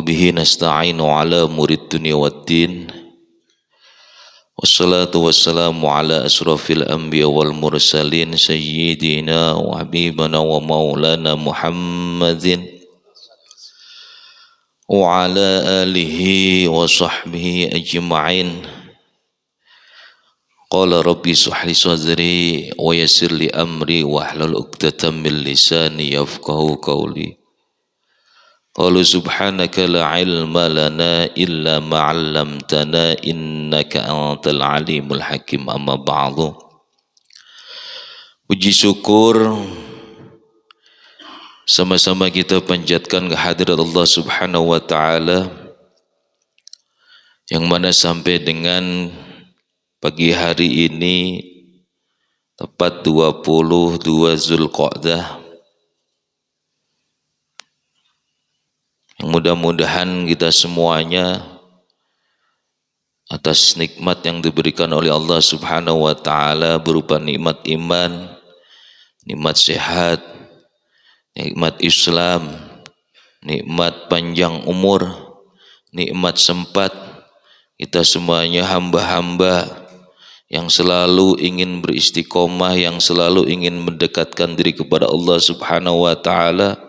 Wabihi nasta'inu ala murid dunia waddin. Wassalatu wassalamu ala asrafil anbiya wal mursalin sayyidina wa habibana wa maulana Muhammadin wa ala alihi wa sahbihi ajma'in. Qala rabbi shrah li sadri wa yassir li amri wahlul 'uqdatam min lisani yafqahu qawli. Qalu subhanaka la ilma lana illa ma 'allamtana innaka antal alimul hakim. Amma ba'du. Puji syukur sama-sama kita panjatkan kehadirat Allah Subhanahu wa taala yang mana sampai dengan pagi hari ini tepat 22 Zulqa'dah, yang mudah-mudahan kita semuanya atas nikmat yang diberikan oleh Allah Subhanahu wa taala berupa nikmat iman, nikmat sehat, nikmat Islam, nikmat panjang umur, nikmat sempat, kita semuanya hamba-hamba yang selalu ingin beristiqomah, yang selalu ingin mendekatkan diri kepada Allah Subhanahu wa taala.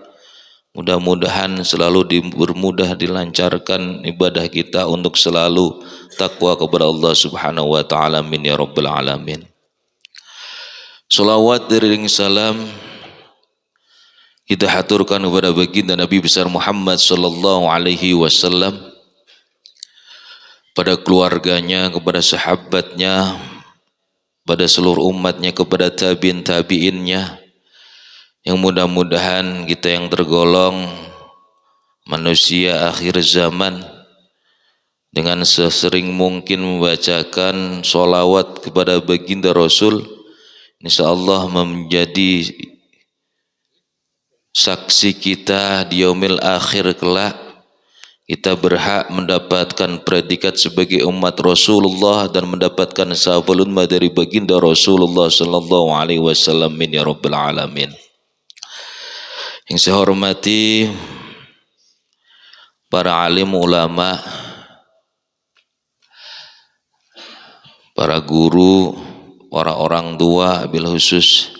Mudah-mudahan selalu dipermudah, dilancarkan ibadah kita untuk selalu takwa kepada Allah Subhanahu wa taala. Amin ya rabbal alamin. Salawat diriring salam kita haturkan kepada baginda Nabi besar Muhammad sallallahu alaihi wasallam, pada keluarganya, kepada sahabatnya, pada seluruh umatnya, kepada tabi'in-tabi'innya, yang mudah-mudahan kita yang tergolong manusia akhir zaman dengan sesering mungkin membacakan sholawat kepada baginda Rasul, insyaallah menjadi saksi kita di yaumil akhir kelak. Kita berhak mendapatkan predikat sebagai umat Rasulullah dan mendapatkan syafa'ul ummah dari baginda Rasulullah sallallahu alaihi wasallam. Min ya rabbal alamin. Yang saya hormati para alim ulama, para guru, para orang tua, bil khusus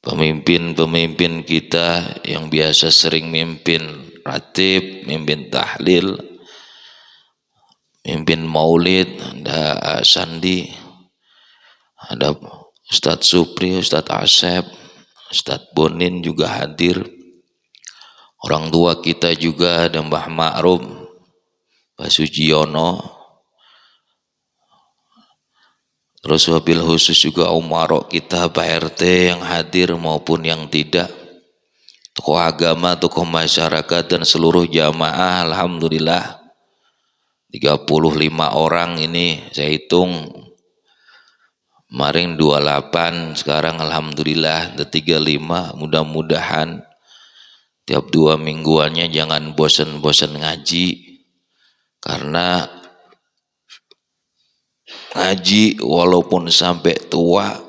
pemimpin-pemimpin kita yang biasa sering mimpin ratib, mimpin tahlil, mimpin maulid. Ada Sandi, ada Ustadz Supri, Ustadz Asep, Ustadz Bonin juga hadir. Orang tua kita juga ada Mbah Ma'ruf, Pak Sujiono. Terus wabil khusus juga umarok kita, Pak RT yang hadir maupun yang tidak, tokoh agama, tokoh masyarakat dan seluruh jamaah. Alhamdulillah 35 orang ini saya hitung. Kemarin 28, sekarang alhamdulillah ada 35. Mudah-mudahan tiap 2 mingguannya jangan bosan-bosan ngaji, karena ngaji walaupun sampai tua,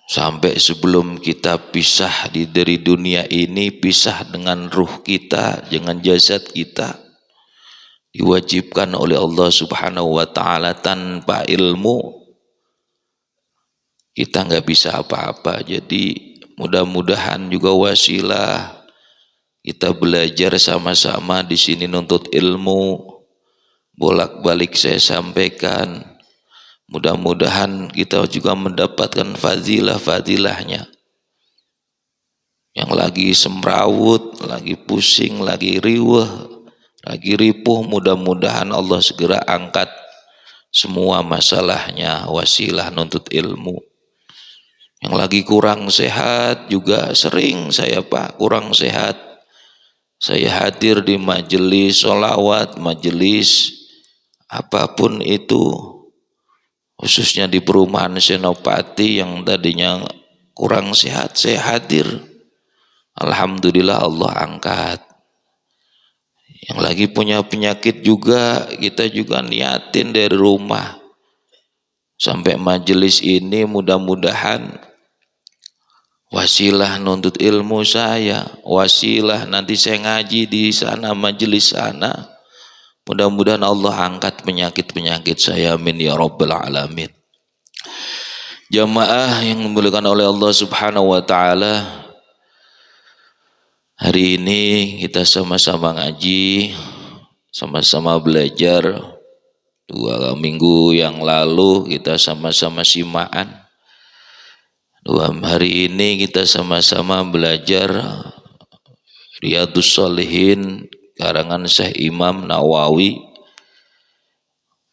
sampai sebelum kita pisah dari dunia ini, pisah dengan ruh kita, dengan jasad kita, diwajibkan oleh Allah Subhanahu wa taala. Tanpa ilmu kita nggak bisa apa-apa. Jadi mudah-mudahan juga wasilah kita belajar sama-sama di sini nuntut ilmu. Bolak-balik saya sampaikan, mudah-mudahan kita juga mendapatkan fadilah-fadilahnya. Yang lagi semrawut, lagi pusing, lagi riweh, lagi ripuh, mudah-mudahan Allah segera angkat semua masalahnya. Wasilah nuntut ilmu. Yang lagi kurang sehat juga sering saya, Pak, kurang sehat. Saya hadir di majelis sholawat, majelis apapun itu, khususnya di perumahan Senopati yang tadinya kurang sehat, saya hadir. Alhamdulillah Allah angkat. Yang lagi punya penyakit juga, kita juga niatin dari rumah sampai majelis ini. Mudah-mudahan wasilah nuntut ilmu saya, wasilah nanti saya ngaji di sana, majelis sana. Mudah-mudahan Allah angkat penyakit-penyakit saya, amin ya rabbal alamin. Jamaah yang dimuliakan oleh Allah Subhanahu wa taala, hari ini kita sama-sama ngaji, sama-sama belajar. 2 minggu yang lalu kita sama-sama simaan. 2 hari ini kita sama-sama belajar Riyadhus Shalihin karangan Syekh Imam Nawawi.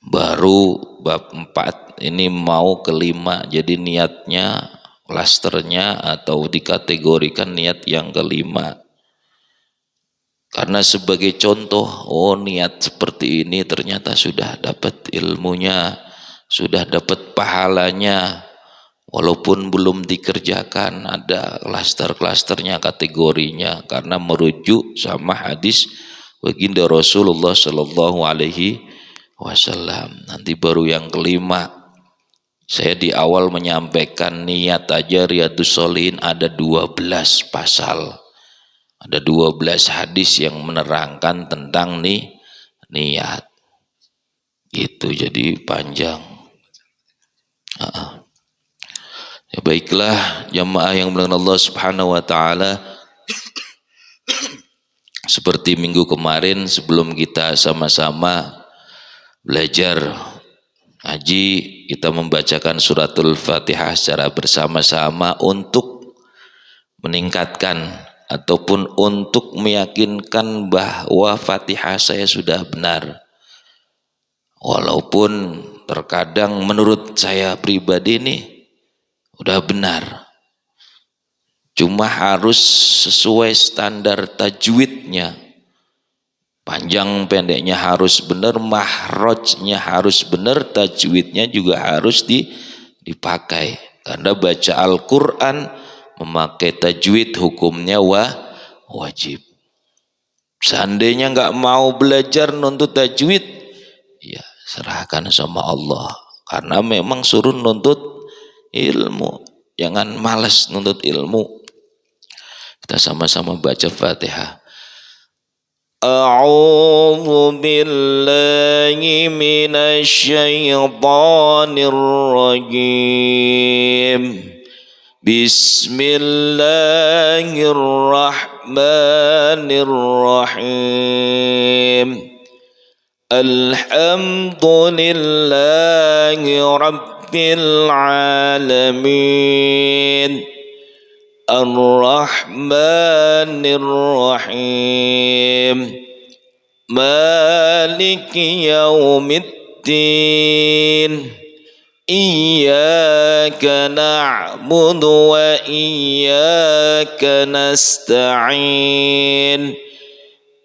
Baru bab 4 ini mau kelima, jadi niatnya klasternya atau dikategorikan niat yang kelima. Karena sebagai contoh, oh niat seperti ini ternyata sudah dapat ilmunya, sudah dapat pahalanya, walaupun belum dikerjakan, ada klaster-klasternya, kategorinya, karena merujuk sama hadis baginda Rasulullah Shallallahu Alaihi Wasallam. Nanti baru yang kelima. Saya di awal menyampaikan niat aja Riyadhus Shalihin ada 12 pasal. Ada 12 hadis yang menerangkan tentang niat. Gitu, jadi panjang. Ya baiklah jamaah yang dimuliakan Allah Subhanahu wa taala. Seperti minggu kemarin sebelum kita sama-sama belajar ngaji, kita membacakan suratul Fatihah secara bersama-sama untuk meningkatkan ataupun untuk meyakinkan bahwa Fatihah saya sudah benar. Walaupun terkadang menurut saya pribadi ini udah benar, cuma harus sesuai standar tajwidnya. Panjang pendeknya harus benar, mahrojnya harus benar, tajwidnya juga harus dipakai. Karena baca Al-Quran memakai tajwid hukumnya wajib. Seandainya nggak mau belajar nuntut tajwid, ya serahkan sama Allah. Karena memang suruh nuntut ilmu, jangan malas nuntut ilmu. Kita sama-sama baca Fatihah. A'udzu billahi minasy syaithanir rajim. Bismillahirrahmanirrahim. Alhamdulillahi rabbil alamin. Ar-Rahmanir Rahim. Maliki yaumiddin. Iyyaka na'budu wa iyyaka nasta'in.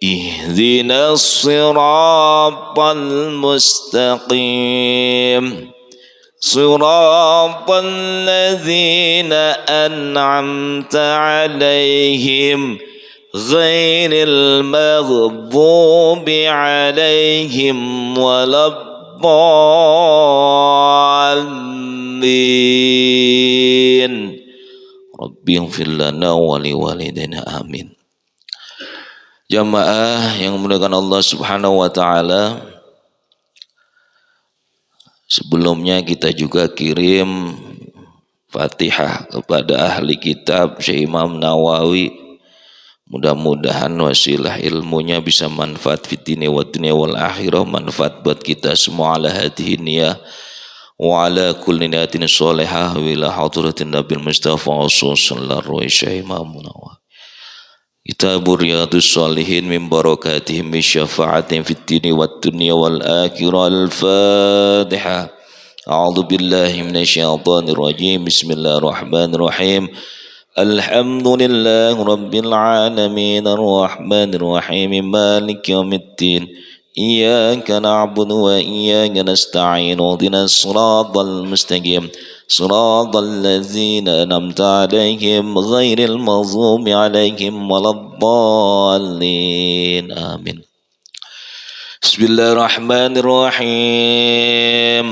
Ihdinas siratal mustaqim. صراط الذين أنعمت عليهم غير المغضوب عليهم ولا الضالين رب اغفر لنا ولوالدينا آمين. Jamaah yang dimuliakan Allah Subhanahu wa taala, sebelumnya kita juga kirim Fatihah kepada ahli kitab Syekh Imam Nawawi. Mudah-mudahan wasilah ilmunya bisa manfaat fitini wa dunya wal akhirah, manfaat buat kita semua ala hadhihi niyah wa ala kulli niyatin sholihah wa ila hadratin Nabil Mustafa sallallahu alaihi Syekh Imam Nawawi. Kitabur Riyadhus Shalihin min barakatihim min syafa'atin fid dini wad dunya wal akhirah. Al-Fatihah. A'udzu billahi minasy syaithanir rajim. Bismillahirrahmanirrahim. Alhamdulillahi rabbil alamin arrahmanir rahim maliki yaumiddin. Iyyaka na'budu wa iyyaka nasta'in. Ihdinas siratal mustaqim. صراط الذين أنعمت عليهم غير المغضوب عليهم ولا الضالين آمين. بسم الله الرحمن الرحيم.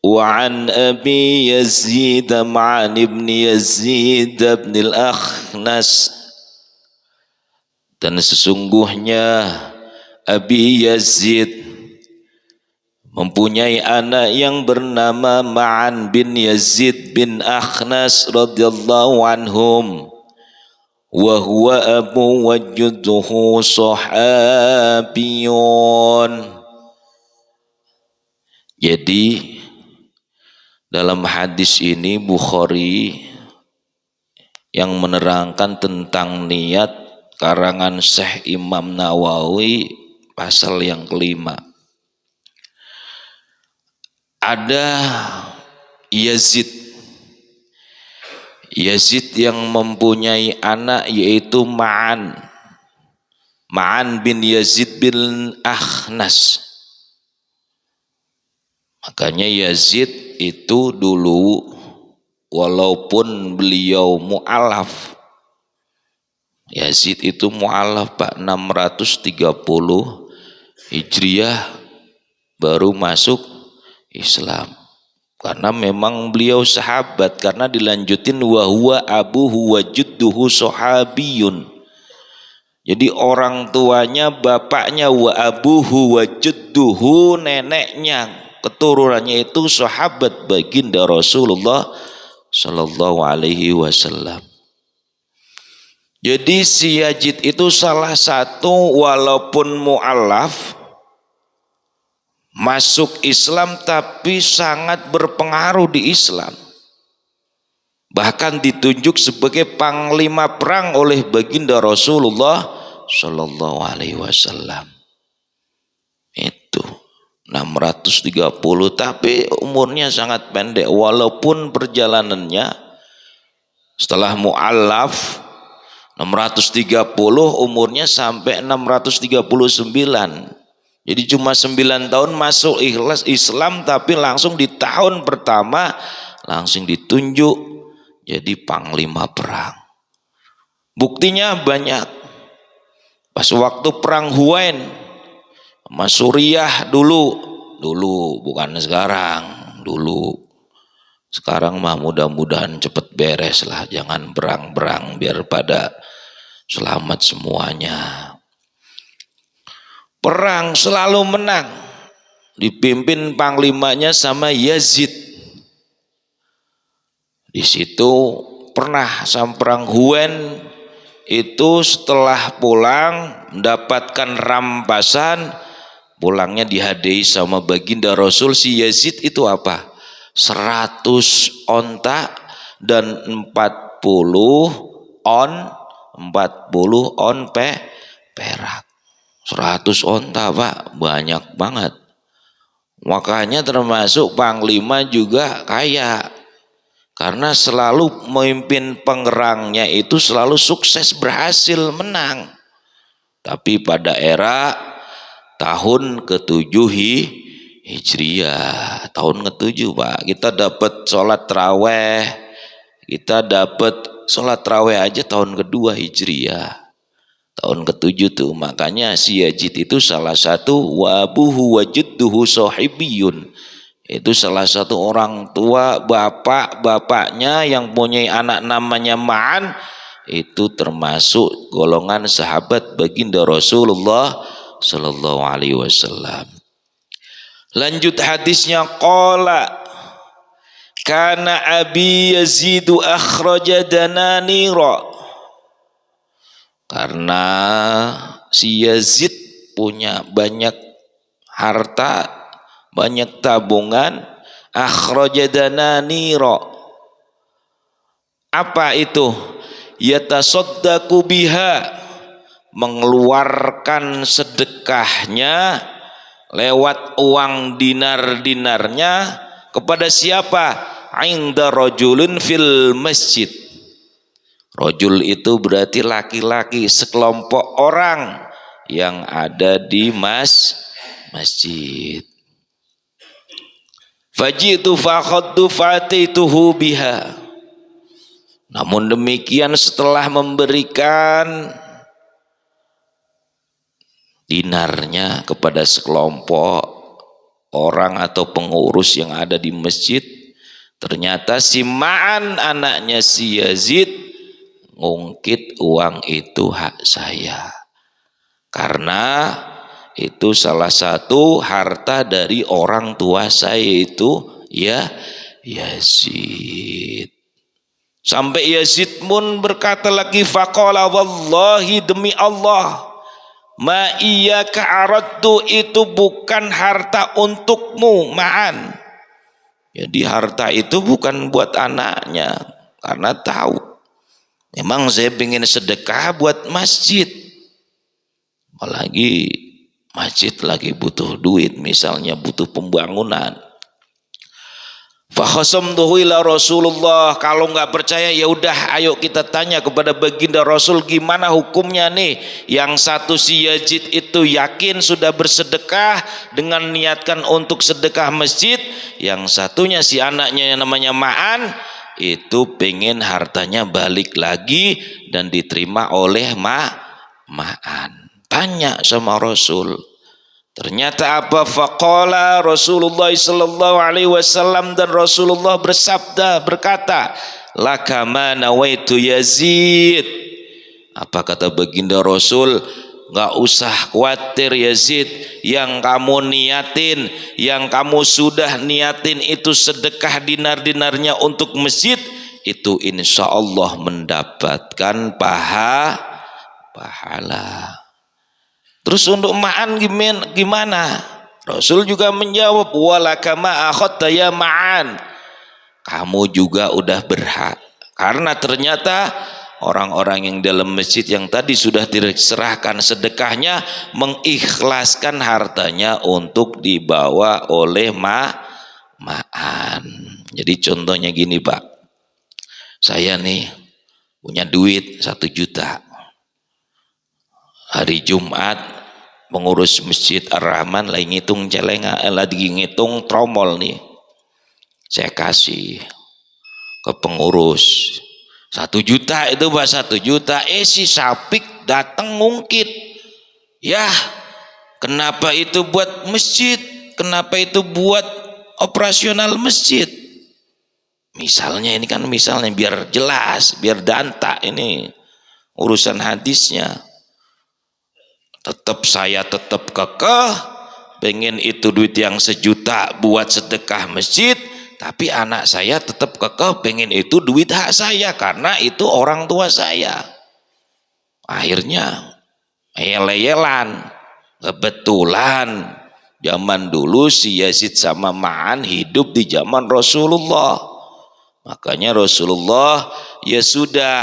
Wa an Abi Yazid Ma'an ibn Yazid ibn al-Akhnas, dan sesungguhnya Abi Yazid mempunyai anak yang bernama Ma'an bin Yazid bin Akhnas radhiyallahu anhum, wa huwa abu wa judduhu sahabiyun. Jadi dalam hadis ini Bukhari yang menerangkan tentang niat karangan Syekh Imam Nawawi pasal yang kelima. Ada Yazid yang mempunyai anak yaitu Ma'an bin Yazid bin Akhnas. Makanya Yazid itu dulu walaupun beliau mu'alaf, Yazid itu mu'alaf Pak, 630 Hijriah baru masuk Islam. Karena memang beliau sahabat, karena dilanjutin wa huwa abuhu wa judduhu sahabiyun. Jadi orang tuanya, bapaknya, wa abuhu wa judduhu, neneknya, keturunannya itu sahabat baginda Rasulullah sallallahu alaihi wasallam. Jadi si Yazid itu salah satu walaupun mu'alaf masuk Islam tapi sangat berpengaruh di Islam. Bahkan ditunjuk sebagai panglima perang oleh baginda Rasulullah sallallahu alaihi wasallam. Itu 630, tapi umurnya sangat pendek walaupun perjalanannya setelah mu'alaf 630 umurnya sampai 639. Jadi cuma 9 tahun masuk Islam, tapi langsung di tahun pertama langsung ditunjuk jadi panglima perang. Buktinya banyak. Pas waktu perang Huain sama Suriah dulu bukan sekarang, dulu. Sekarang mah mudah-mudahan cepet beres lah, jangan berang-berang biar pada selamat semuanya. Perang selalu menang, dipimpin panglimanya sama Yazid. Di situ pernah sama perang Huain itu setelah pulang mendapatkan rampasan, pulangnya dihadiahi sama baginda Rasul. Si Yazid itu apa? 100 onta dan 40 on perak. 100 onta Pak, banyak banget. Makanya termasuk panglima juga kaya, karena selalu memimpin pengerangnya itu selalu sukses, berhasil menang. Tapi pada era tahun ke-7 Hijriah, tahun ke-7 Pak, kita dapat sholat taraweh, aja tahun kedua Hijriah, tahun ke-7 tuh. Makanya si Yazid itu salah satu wa abuhu wa judduhu sahibiyun, itu salah satu orang tua, bapaknya yang punya anak namanya Ma'an, itu termasuk golongan sahabat baginda Rasulullah sallallahu alaihi wasallam. Lanjut hadisnya, qala kana Abi Yazid akhraja dananira. Karena si Yazid punya banyak harta, banyak tabungan, akhraja dananira. Apa itu? Yatasaddaqu biha, mengeluarkan sedekahnya lewat uang dinar-dinarnya kepada siapa? Inda rajulun fil masjid. Rajul itu berarti laki-laki, sekelompok orang yang ada di masjid. Fajitu fakhadtu fatituhu biha. Namun demikian setelah memberikan dinarnya kepada sekelompok orang atau pengurus yang ada di masjid, ternyata si Ma'an anaknya si Yazid ngungkit uang itu hak saya, karena itu salah satu harta dari orang tua saya itu ya Yazid. Sampai Yazid pun berkata lagi, faqala wallahi, demi Allah, ma iyyaka aradtu, itu bukan harta untukmu Ma'an. Jadi harta itu bukan buat anaknya, karena tahu memang saya ingin sedekah buat masjid, apalagi masjid lagi butuh duit, misalnya butuh pembangunan. Fakhasamtuhu ila Rasulullah. Kalau nggak percaya ya udah, ayo kita tanya kepada baginda Rasul, gimana hukumnya nih? Yang satu si Yazid itu yakin sudah bersedekah dengan niatkan untuk sedekah masjid, yang satunya si anaknya yang namanya Ma'an itu pengen hartanya balik lagi dan diterima oleh Ma'an. Tanya sama Rasul. Ternyata apa? Faqala Rasulullah sallallahu alaihi wasallam, dan Rasulullah bersabda, berkata, laka ma nawaitu Yazid. Apa kata baginda Rasul? Enggak usah khawatir Yazid, yang kamu niatin, yang kamu sudah niatin itu sedekah dinar-dinarnya untuk masjid, itu insya Allah mendapatkan pahala. Terus untuk Ma'an gimana? Rasul juga menjawab, walaka ma akhadta ya Ma'an, kamu juga udah berhak. Karena ternyata orang-orang yang dalam masjid yang tadi sudah diserahkan sedekahnya mengikhlaskan hartanya untuk dibawa oleh Ma'an. Jadi contohnya gini Pak, saya nih punya duit 1 juta. Hari Jumat pengurus Masjid Ar-Rahman lagi ngitung celengan, lagi ngitung tromol nih. Saya kasih ke pengurus 1 juta itu Pak, 1 juta. Si Sapik datang ngungkit. Ya, kenapa itu buat masjid? Kenapa itu buat operasional masjid? Misalnya ini kan misalnya biar jelas, biar danta ini urusan hadisnya. Saya tetap kekeh pengen itu duit yang 1 juta buat sedekah masjid, tapi anak saya tetap kekeh pengen itu duit hak saya karena itu orang tua saya. Akhirnya yel-yelan. Kebetulan zaman dulu si Yazid sama Ma'an hidup di zaman Rasulullah, makanya Rasulullah ya sudah,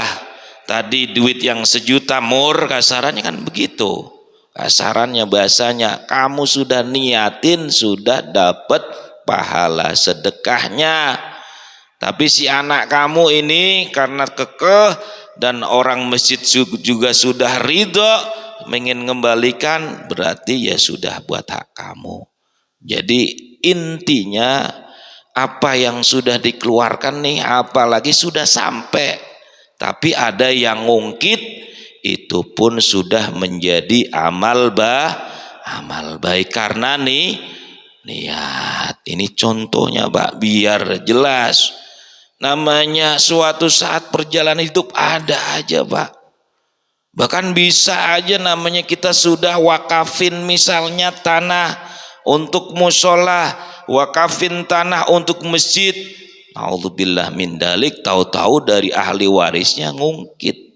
tadi duit yang 1 juta mur, kasarannya kan begitu. Kasarannya bahasanya, kamu sudah niatin, sudah dapat pahala sedekahnya. Tapi si anak kamu ini karena kekeh dan orang masjid juga sudah ridho ingin mengembalikan, berarti ya sudah buat hak kamu. Jadi intinya apa yang sudah dikeluarkan nih, apalagi sudah sampai, tapi ada yang ngungkit, itu pun sudah menjadi amal baik karena nih niat. Ini contohnya Pak, biar jelas. Namanya suatu saat perjalanan hidup ada aja Pak, bahkan bisa aja namanya kita sudah wakafin misalnya tanah untuk musola, wakafin tanah untuk masjid, naudzubillah min dalik, tahu-tahu dari ahli warisnya ngungkit.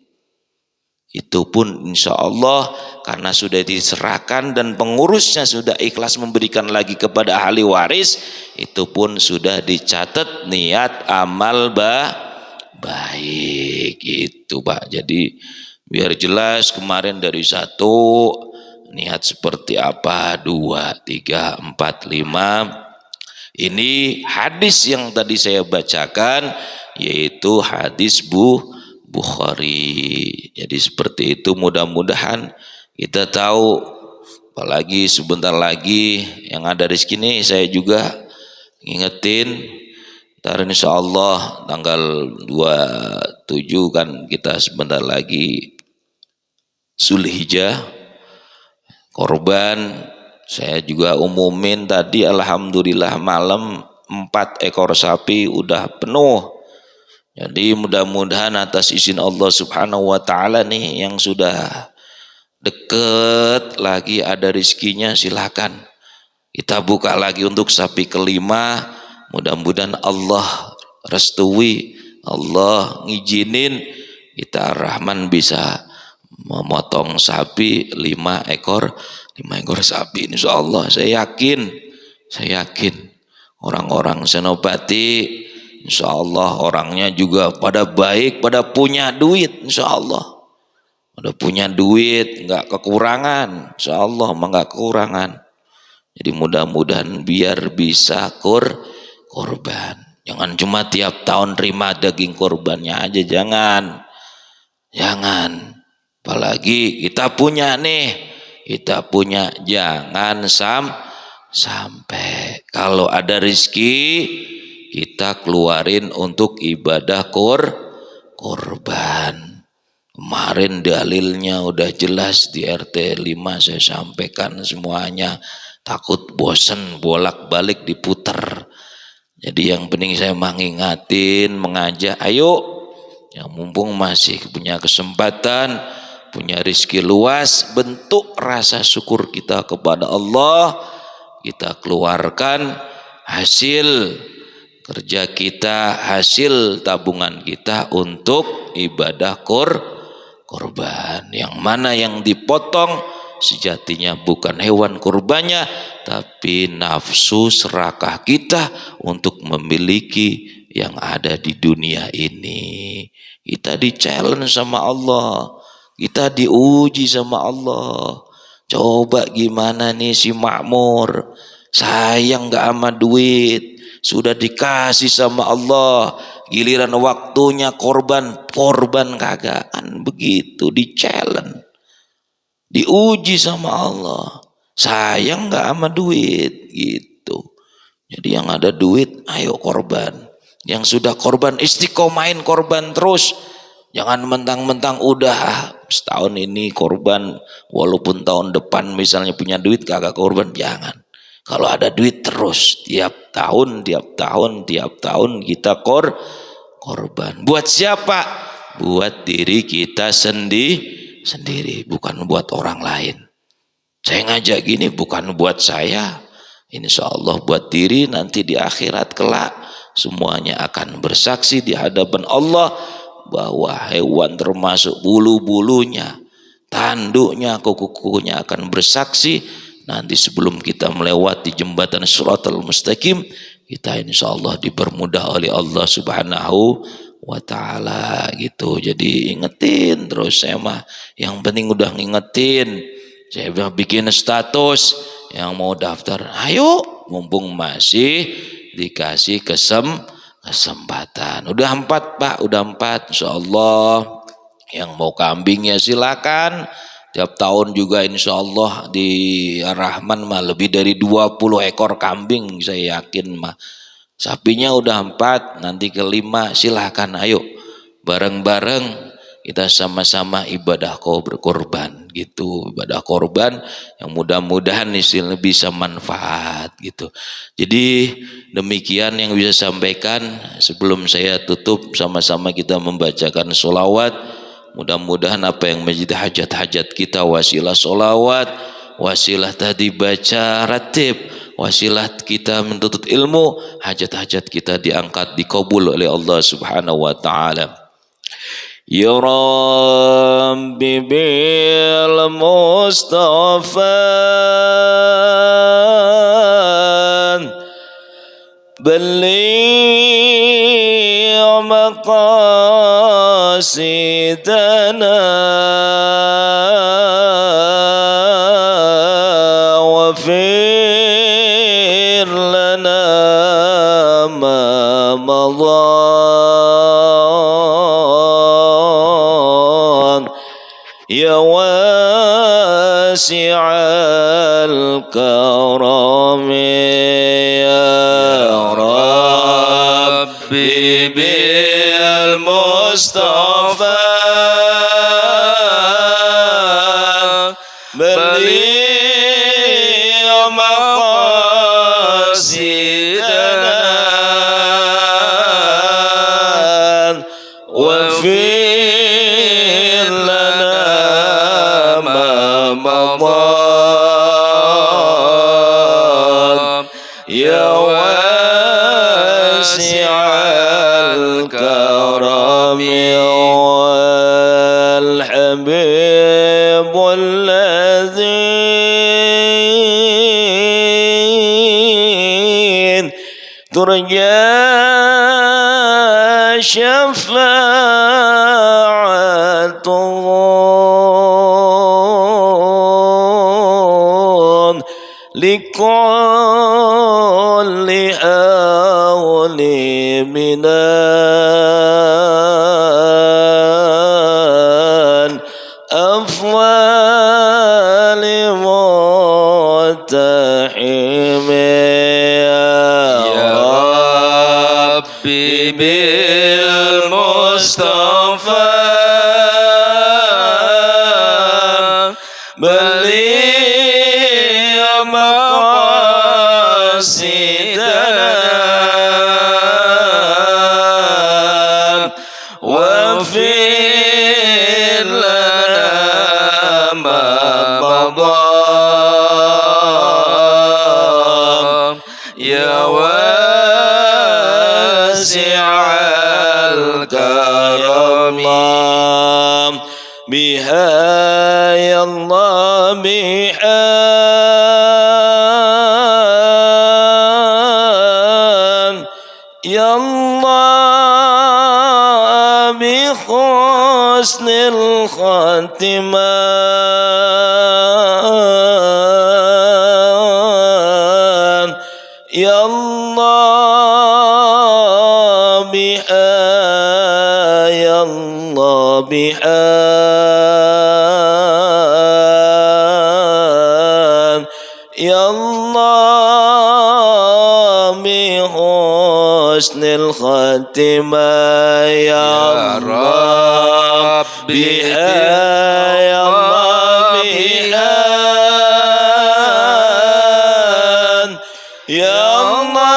Itu pun insya Allah karena sudah diserahkan dan pengurusnya sudah ikhlas memberikan lagi kepada ahli waris, itu pun sudah dicatat niat amal baik itu Pak. Jadi biar jelas, kemarin dari 1 niat seperti apa, 2, 3, 4, 5. Ini hadis yang tadi saya bacakan, yaitu hadis Bukhari. Jadi seperti itu, mudah-mudahan kita tahu. Apalagi sebentar lagi yang ada di sini saya juga ngingetin, ntar insya Allah tanggal 27 kan kita sebentar lagi Zulhijjah, korban Saya juga umumin tadi, alhamdulillah malam 4 ekor sapi udah penuh. Jadi mudah-mudahan atas izin Allah Subhanahu wa taala nih yang sudah deket lagi ada rizkinya, silakan kita buka lagi untuk sapi kelima. Mudah-mudahan Allah restui, Allah ngizinin kita Rahman bisa memotong sapi 5 ekor sapi, insya Allah. Saya yakin orang-orang Senopati insya Allah orangnya juga pada baik, pada punya duit, insya Allah pada punya duit, nggak kekurangan, insya Allah nggak kekurangan. Jadi mudah-mudahan biar bisa korban. Jangan cuma tiap tahun terima daging korbannya aja, jangan. Apalagi kita punya jangan sampai kalau ada rizki kita keluarin untuk ibadah korban. Kemarin dalilnya udah jelas di RT 5 saya sampaikan semuanya. Takut bosen bolak-balik diputer. Jadi yang penting saya mengingatin, mengajak, ayo yang mumpung masih punya kesempatan, punya rizki luas, bentuk rasa syukur kita kepada Allah. Kita keluarkan hasil kerja kita, hasil tabungan kita untuk ibadah korban. Yang mana yang dipotong sejatinya bukan hewan kurbannya, tapi nafsu serakah kita untuk memiliki yang ada di dunia ini. Kita di-challenge sama Allah, kita diuji sama Allah. Coba gimana nih si makmur, sayang gak sama duit, sudah dikasih sama Allah, giliran waktunya korban kagak. Kan begitu, di-challenge, diuji sama Allah. Sayang gak sama duit gitu. Jadi yang ada duit ayo korban. Yang sudah korban istiqomahin korban terus. Jangan mentang-mentang udah setahun ini korban, walaupun tahun depan misalnya punya duit kagak korban, jangan. Kalau ada duit terus tiap tahun kita korban. Buat siapa? Buat diri kita sendiri, bukan buat orang lain. Saya ngajak gini bukan buat saya, insya Allah buat diri. Nanti di akhirat kelak semuanya akan bersaksi di hadapan Allah bahwa hewan termasuk bulu-bulunya, tanduknya, kuku-kukunya akan bersaksi. Nanti sebelum kita melewati jembatan Shiratal Mustaqim, kita insya Allah dipermudah oleh Allah Subhanahu wa ta'ala gitu. Jadi ingetin terus, saya mah yang penting udah ngingetin. Saya bikin status, yang mau daftar ayo mumpung masih dikasih kesempatan. Udah 4 Pak, udah 4 insya Allah. Yang mau kambingnya silakan. Tiap tahun juga insya Allah di Rahman mah lebih dari 20 ekor kambing saya yakin mah. Sapinya udah 4, nanti ke-5 silakan ayo bareng-bareng kita sama-sama ibadah korban gitu. Ibadah korban yang mudah-mudahan bisa manfaat gitu. Jadi demikian yang bisa sampaikan. Sebelum saya tutup, sama-sama kita membacakan sholawat. Mudah-mudahan apa yang menjadi hajat-hajat kita, wasilah sholawat, wasilah tadi baca ratib, wasilah kita menuntut ilmu, hajat-hajat kita diangkat, dikabul oleh Allah Subhanahu wa ta'ala. Ya Rabbi bil Mustafa بلغ مقاصدنا واغفر لنا ما مضى يا واسع الكرم بالمصطفى بلغ الحبيب الذي ترجى شفاعته لكل أولي من الأفضل متحم يا ربي بالمصطفى بلغ مقاصدنا واغفر لنا ما مضى يا واسع الكرم بها يا الله بها يا الله بحسن الخاتمة يا الله بها يا الله بها يا الله بحسن الخاتمة يا رب بها يا الله بها يا الله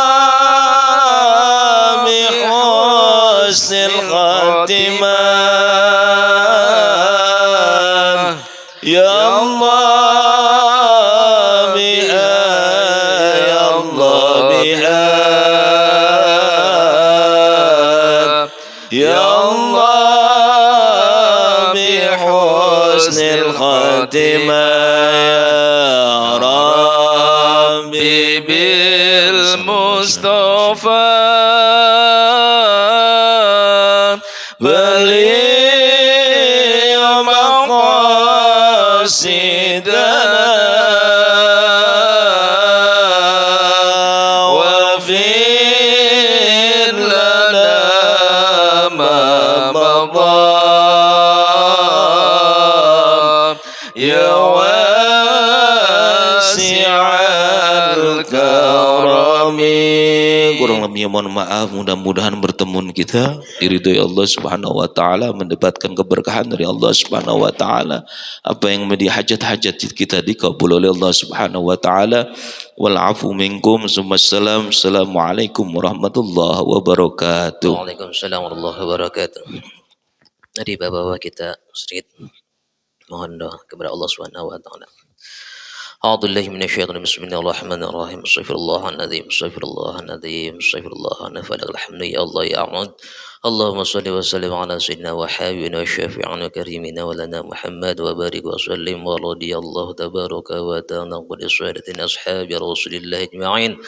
بحسن الخاتمة يا الله بها يا الله بها يا الله بحسن الخاتمة يا ربي بالمصطفى بلغ مقاصدنا واغفر لنا ما مضى يا واسع الكرم. Kurang lebihnya mohon maaf, mudah-mudahan pertemuan kita diridhoi Allah Subhanahu wa taala, mendapatkan keberkahan dari Allah Subhanahu wa taala. Apa yang menjadi hajat-hajat kita dikabul oleh Allah Subhanahu wa taala. Wal afu minkum. Assalamualaikum warahmatullahi wabarakatuh. Waalaikumsalam warahmatullahi wabarakatuh. Mari bapak-bapak kita sedikit mohon doa kepada Allah Subhanahu wa taala. أعوذ بالله من الشيطان بسم الله الرحمن الرحيم استغفر الله العظيم استغفر الله العظيم استغفر الله فلك الحمد يا الله يا عبد اللهم صل وسلم على سيدنا وحبيبنا وشفيعنا وكريمنا ولنا محمد وبارك وسلم ورضي الله تبارك وتعالى عن سادة أصحاب رسول الله أجمعين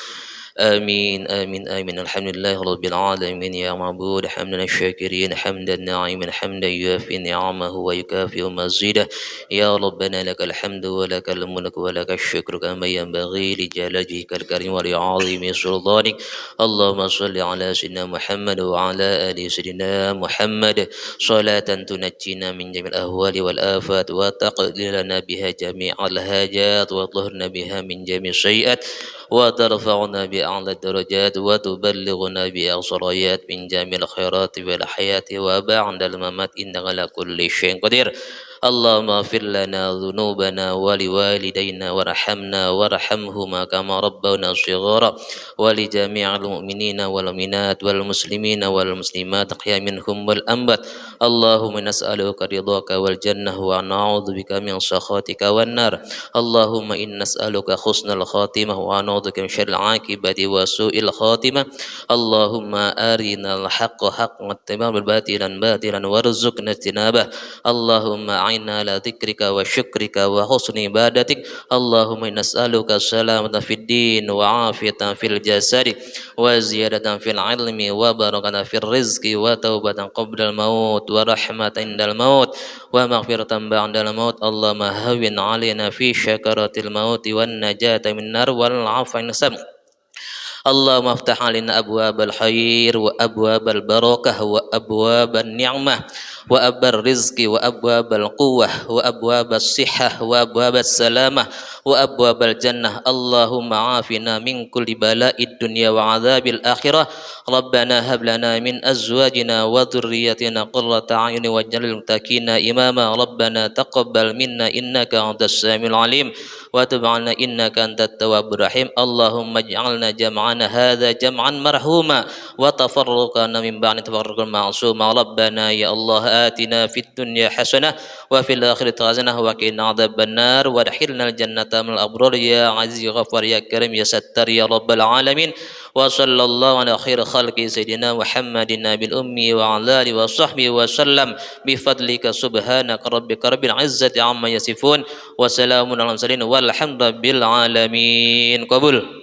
آمين آمين آمين الحمد لله رب العالمين يا معبود حمدا الشاكرين حمدا ناعما حمدا يوافي نعمه ويكافئ مزيده يا ربنا لك الحمد ولك الملك ولك الشكر كما ينبغي لجلالك الكريم ولعظيم سلطانك اللهم صل على سيدنا محمد وعلى آل سيدنا محمد صلاة تنجينا من جميع الأهوال والآفات وتقضي لنا بها جميع الحاجات وطهرنا بها من جميع السيئات وترفعنا بأعلى الدرجات وتبلغنا بأقصى الغايات من جميع الخيرات والحياة وبعد الممات إنك على كل شيء قدير اللهم اغفر لنا ذنوبنا ولوالدينا وارحمنا وارحمهما كما ربونا صغارا ولجميع المؤمنين والمؤمنات والمسلمين والمسلمات أحياء منهم والأموات اللهم نسألك رضاك والجنة ونعوذ بك من سخطك والنار اللهم إن نسألك حسن الخاتمة ونعوذ بك من شر العاقبة وسوء الخاتمة اللهم أرنا الحق حقا واتبعنا الباطل باطلا وارزقنا اجتنابه اللهم أعنا على ذكرك وشكرك وحسن عبادتك اللهم نسألك السلامة في الدين وعافية في الجسد وزيادة في العلم وبركة في الرزق وتوبة قبل الموت ورحمة عند الموت ومغفرة بعد الموت اللهم هون علينا في شكرة الموت والنجاة من النار والعفو عن السم اللهم افتح علينا أبواب الخير وأبواب البركة وأبواب النعمة وأبواب الرزق وأبواب القوة وأبواب الصحة وأبواب السلامة وأبواب الجنة اللهم عافنا من كل بلاء الدنيا وعذاب الآخرة ربنا هب لنا من أزواجنا وذريتنا قرة أعين واجعل للمتقين إماما ربنا تقبل منا إنك أنت السميع العليم وتب علينا إنك أنت التواب الرحيم اللهم اجعلنا جمعنا هذا جمعا مرحوما وتفرقنا من بعد تفرقا معصوما ربنا يا الله آتنا في الدنيا حسنة وفي الآخرة حسنة وقنا عذاب النار وادخلنا الجنة من الأبرار يا عزيز يا غفار يا كريم يا ستار يا رب العالمين وصلى الله على خير خلق سيدنا محمد النبي الأمي وعلى آله وصحبه وسلم بفضلك سبحانك ربك رب العزة عما يصفون وسلام على المرسلين والحمد لله بالعالمين قبول